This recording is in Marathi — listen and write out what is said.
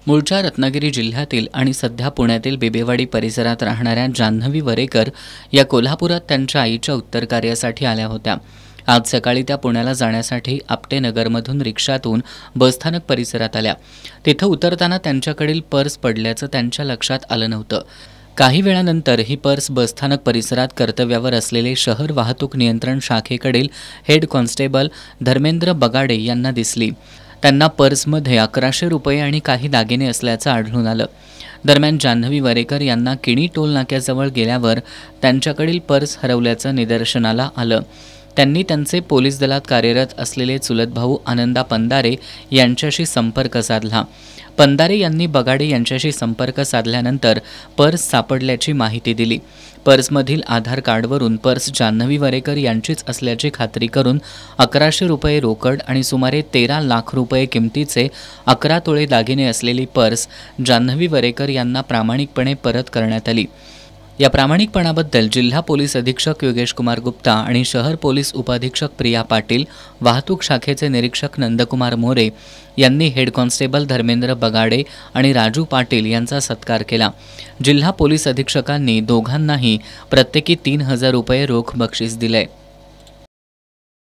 मूळच्या रत्नागिरी जिल्ह्यातील आणि सध्या पुण्यातील बिबेवाडी परिसरात राहणाऱ्या जान्हवी वरेकर या कोल्हापुरात त्यांच्या आईच्या उत्तरकार्यासाठी आल्या होत्या। आज सकाळी त्या पुण्याला जाण्यासाठी आपटे नगरमधून रिक्षातून बसस्थानक परिसरात आल्या। तिथं उतरताना त्यांच्याकडील पर्स पडल्याचं त्यांच्या लक्षात आलं नव्हतं। काही वेळानंतर ही पर्स बसस्थानक परिसरात कर्तव्यावर असलेले शहर वाहतूक नियंत्रण शाखेकडील हेड कॉन्स्टेबल धर्मेंद्र बगाडे यांना दिसली। त्यांना पर्समध्ये 1100 रुपये आणि काही दागिने असल्याचं आढळून आलं। दरम्यान जान्हवी वरेकर यांना किणी टोल नाक्याजवळ गेल्यावर त्यांच्याकडील पर्स हरवल्याचं निदर्शनाला आलं। त्यांनी त्यांचे पोलीस दलात कार्यरत असलेले चुलत भाऊ आनंदा पंदारे यांच्याशी संपर्क साधला। पंदारे यांनी बगाडे यांच्याशी संपर्क साधल्यानंतर पर्स सापडल्याची माहिती दिली। पर्समधील आधार कार्डवरून पर्स जान्हवी वरेकर यांचीच असल्याची खात्री करून 1100 रुपये रोकड आणि सुमारे 13 लाख रुपये किमतीचे 11 तोळे दागिने असलेली पर्स जान्हवी वरेकर यांना प्रामाणिकपणे परत करण्यात आली। या प्रामाणिकपणाबद्दल जिल्हा पोलीस अधीक्षक योगेश कुमार गुप्ता आणि शहर पोलीस उपाधीक्षक प्रिया पाटील, वाहतूक शाखेचे निरीक्षक नंदकुमार मोरे यांनी हेड कॉन्स्टेबल धर्मेंद्र बगाडे आणि राजू पाटील यांचा सत्कार केला। जिल्हा पोलीस अधीक्षकांनी दोघांनाही प्रत्येकी 3000 रुपये रोख बक्षीस दिले।